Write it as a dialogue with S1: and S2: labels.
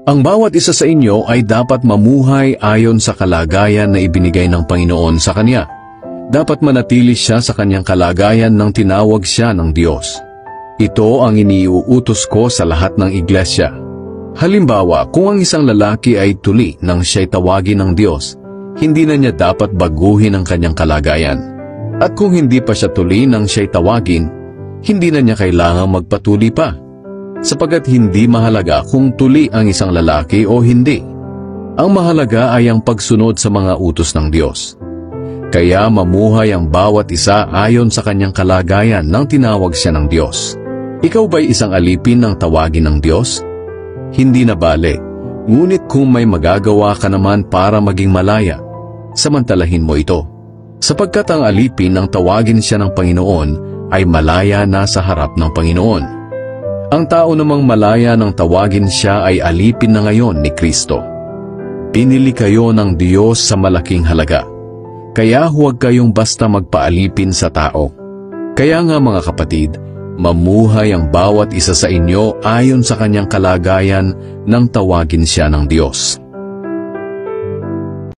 S1: Ang bawat isa sa inyo ay dapat mamuhay ayon sa kalagayan na ibinigay ng Panginoon sa kanya. Dapat manatili siya sa kanyang kalagayan nang tinawag siya ng Diyos. Ito ang iniuutos ko sa lahat ng iglesia. Halimbawa, kung ang isang lalaki ay tuli nang siya'y tawagin ng Diyos, hindi na niya dapat baguhin ang kanyang kalagayan. At kung hindi pa siya tuli nang siya'y tawagin, hindi na niya kailangang magpatuli pa. Sapagkat hindi mahalaga kung tuli ang isang lalaki o hindi. Ang mahalaga ay ang pagsunod sa mga utos ng Diyos. Kaya mamuhay ang bawat isa ayon sa kanyang kalagayan nang tinawag siya ng Diyos. Ikaw ba'y isang alipin ng tawagin ng Diyos? Hindi na bale, ngunit kung may magagawa ka naman para maging malaya, samantalahin mo ito. Sapagkat ang alipin ng tawagin siya ng Panginoon ay malaya na sa harap ng Panginoon. Ang tao namang malaya nang tawagin siya ay alipin na ngayon ni Kristo. Pinili kayo ng Diyos sa malaking halaga. Kaya huwag kayong basta magpaalipin sa tao. Kaya nga mga kapatid, mamuhay ang bawat isa sa inyo ayon sa kanyang kalagayan nang tawagin siya ng Diyos.